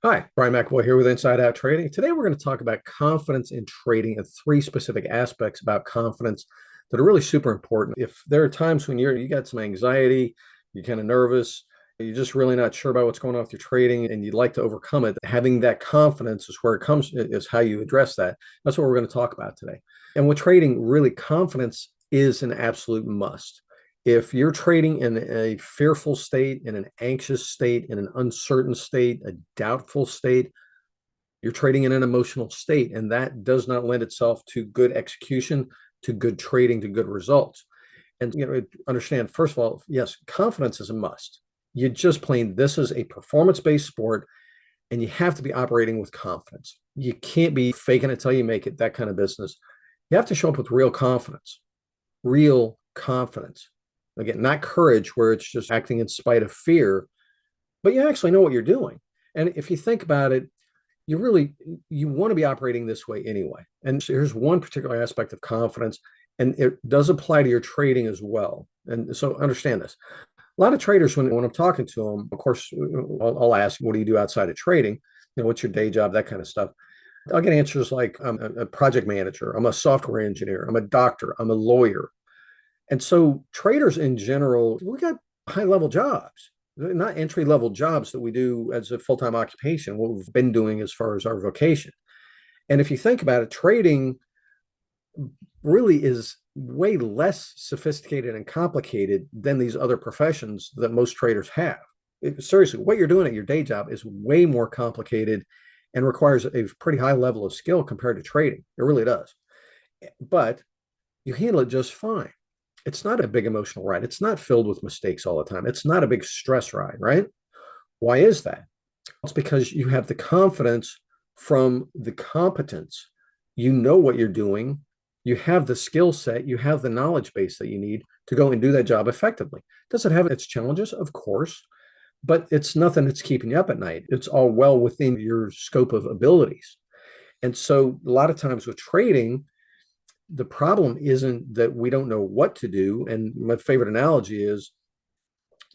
Hi, Brian McAboy here with Inside Out Trading. Today we're going to talk about confidence in trading and three specific aspects about confidence that are really super important. If there are times when you got some anxiety, you're kind of nervous, you're just really not sure about what's going on with your trading and you'd like to overcome it, having that confidence is where it comes, is how you address that. That's what we're going to talk about today. And with trading, really confidence is an absolute must. If you're trading in a fearful state, in an anxious state, in an uncertain state, a doubtful state, you're trading in an emotional state, and that does not lend itself to good execution, to good trading, to good results. And understand, first of all, yes, confidence is a must. You just plain, this is a performance-based sport, and you have to be operating with confidence. You can't be faking it till you make it, that kind of business. You have to show up with real confidence, real confidence. Again, not courage where it's just acting in spite of fear, but you actually know what you're doing. And if you think about it, you want to be operating this way anyway. And so here's one particular aspect of confidence, and it does apply to your trading as well. And so understand this. A lot of traders, when I'm talking to them, of course, I'll ask, what do you do outside of trading? What's your day job? That kind of stuff. I'll get answers like, I'm a project manager, I'm a software engineer, I'm a doctor, I'm a lawyer. And so traders in general, we got high level jobs, not entry level jobs that we do as a full time occupation, what we've been doing as far as our vocation. And if you think about it, trading really is way less sophisticated and complicated than these other professions that most traders have. Seriously, what you're doing at your day job is way more complicated and requires a pretty high level of skill compared to trading. It really does. But you handle it just fine. It's not a big emotional ride. It's not filled with mistakes all the time. It's not a big stress ride, right? Why is that? It's because you have the confidence from the competence. You know what you're doing. You have the skill set. You have the knowledge base that you need to go and do that job effectively. Does it have its challenges? Of course, but it's nothing that's keeping you up at night. It's all well within your scope of abilities. And so a lot of times with trading, the problem isn't that we don't know what to do. And my favorite analogy is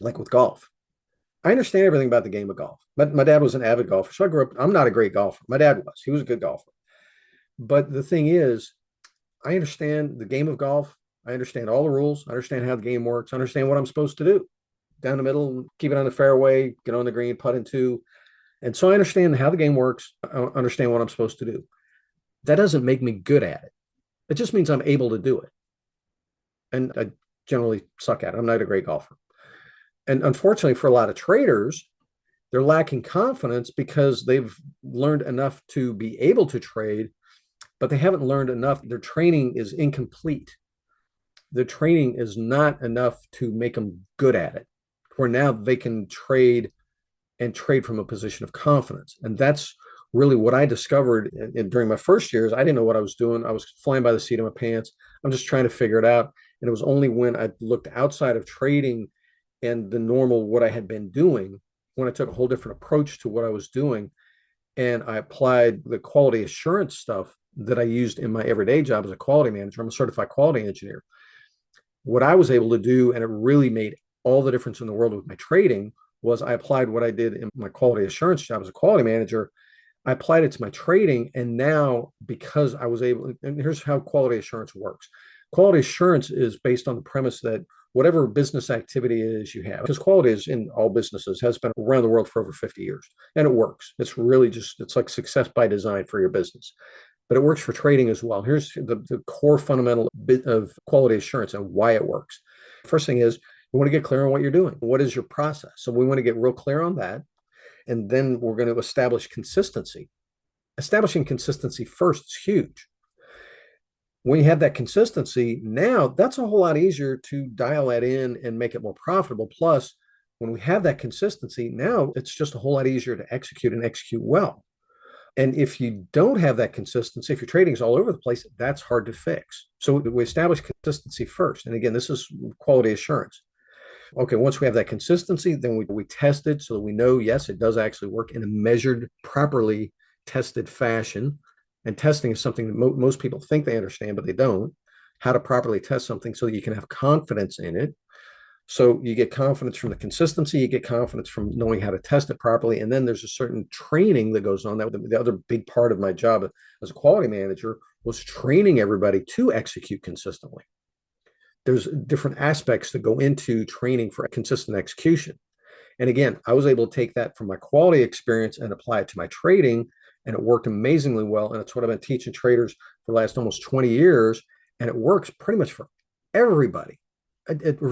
like with golf. I understand everything about the game of golf. My dad was an avid golfer. So I grew up, I'm not a great golfer. My dad was. He was a good golfer. But the thing is, I understand the game of golf. I understand all the rules. I understand how the game works. I understand what I'm supposed to do. Down the middle, keep it on the fairway, get on the green, putt in two. And so I understand how the game works. I understand what I'm supposed to do. That doesn't make me good at it. It just means I'm able to do it. And I generally suck at it. I'm not a great golfer. And unfortunately, for a lot of traders, they're lacking confidence because they've learned enough to be able to trade, but they haven't learned enough. Their training is incomplete. Their training is not enough to make them good at it, where now they can trade and trade from a position of confidence. And that's really what I discovered during my first years. I didn't know what I was doing. I was flying by the seat of my pants. I'm just trying to figure it out. And it was only when I looked outside of trading and the normal, what I had been doing, when I took a whole different approach to what I was doing. And I applied the quality assurance stuff that I used in my everyday job as a quality manager. I'm a certified quality engineer. What I was able to do, and it really made all the difference in the world with my trading, was I applied what I did in my quality assurance job as a quality manager. I applied it to my trading. And now, because I was able, and here's how quality assurance works. Quality assurance is based on the premise that whatever business activity it is you have, because quality is in all businesses, has been around the world for over 50 years, and it works. It's really just, it's like success by design for your business. But it works for trading as well. Here's the core fundamental bit of quality assurance and why it works. First thing is, you want to get clear on what you're doing. What is your process? So we want to get real clear on that. And then we're going to establish consistency. Establishing consistency first is huge. When you have that consistency, now that's a whole lot easier to dial that in and make it more profitable. Plus, when we have that consistency, now it's just a whole lot easier to execute and execute well. And if you don't have that consistency, if your trading is all over the place, that's hard to fix. So we establish consistency first. And again, this is quality assurance. Okay, once we have that consistency, then we test it so that we know, yes, it does actually work in a measured, properly tested fashion. And testing is something that most people think they understand, but they don't. How to properly test something so that you can have confidence in it. So you get confidence from the consistency, you get confidence from knowing how to test it properly. And then there's a certain training that goes on. That the other big part of my job as a quality manager was training everybody to execute consistently. There's different aspects that go into training for consistent execution. And again, I was able to take that from my quality experience and apply it to my trading, and it worked amazingly well. And it's what I've been teaching traders for the last almost 20 years. And it works pretty much for everybody.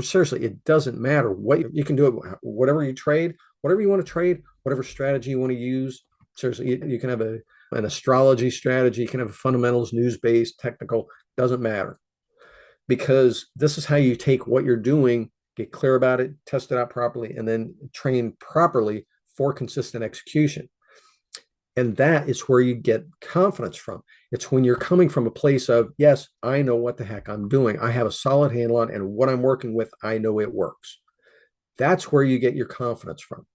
Seriously, it doesn't matter what you can do it, whatever you trade, whatever you want to trade, whatever strategy you want to use. Seriously, you can have an astrology strategy, you can have a fundamentals, news-based, technical, doesn't matter. Because this is how you take what you're doing, get clear about it, test it out properly, and then train properly for consistent execution. And that is where you get confidence from. It's when you're coming from a place of, yes, I know what the heck I'm doing. I have a solid handle on, and what I'm working with, I know it works. That's where you get your confidence from.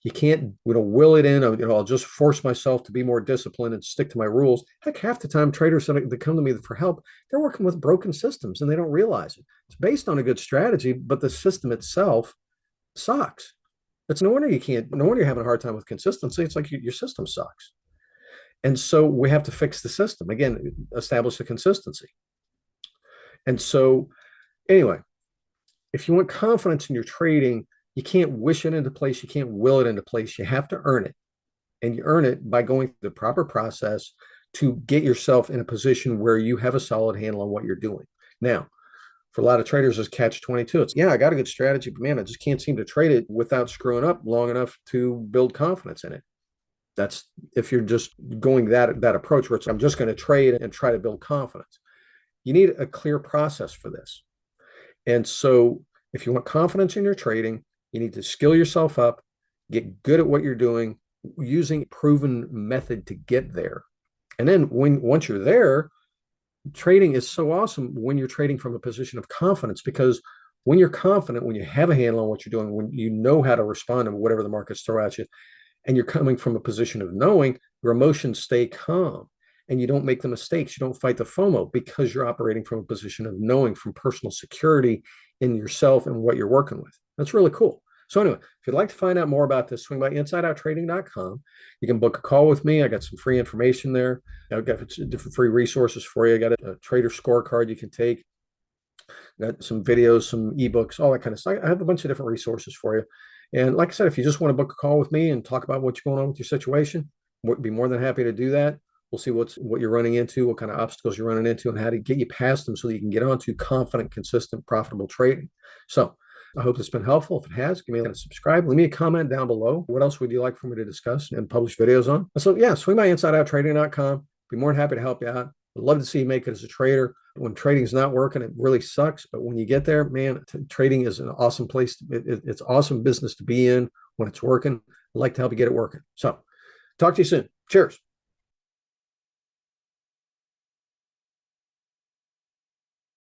You can't, will it in. I'll just force myself to be more disciplined and stick to my rules. Heck, half the time traders that come to me for help, they're working with broken systems and they don't realize it. It's based on a good strategy, but the system itself sucks. It's no wonder no wonder you're having a hard time with consistency. It's like your system sucks. And so we have to fix the system. Again, establish the consistency. And so anyway, if you want confidence in your trading, you can't wish it into place. You can't will it into place. You have to earn it. And you earn it by going through the proper process to get yourself in a position where you have a solid handle on what you're doing. Now, for a lot of traders, it's catch-22. It's, yeah, I got a good strategy, but man, I just can't seem to trade it without screwing up long enough to build confidence in it. That's if you're just going that approach where it's, I'm just going to trade and try to build confidence. You need a clear process for this. And so if you want confidence in your trading, you need to skill yourself up, get good at what you're doing, using a proven method to get there. And then once you're there, trading is so awesome when you're trading from a position of confidence, because when you're confident, when you have a handle on what you're doing, when you know how to respond to whatever the markets throw at you, and you're coming from a position of knowing, your emotions stay calm and you don't make the mistakes. You don't fight the FOMO because you're operating from a position of knowing, from personal security in yourself and what you're working with. That's really cool. So anyway, if you'd like to find out more about this, swing by insideouttrading.com. You can book a call with me. I got some free information there. I've got different free resources for you. I got a trader scorecard you can take. Got some videos, some ebooks, all that kind of stuff. I have a bunch of different resources for you. And like I said, if you just want to book a call with me and talk about what's going on with your situation, we'd be more than happy to do that. We'll see what you're running into, what kind of obstacles you're running into, and how to get you past them so that you can get on to confident, consistent, profitable trading. So I hope it's been helpful. If it has, give me a subscribe. Leave me a comment down below. What else would you like for me to discuss and publish videos on? So yeah, swing by insideouttrading.com. Be more than happy to help you out. I'd love to see you make it as a trader. When trading is not working, it really sucks. But when you get there, man, trading is an awesome place. It's awesome business to be in when it's working. I'd like to help you get it working. So talk to you soon. Cheers.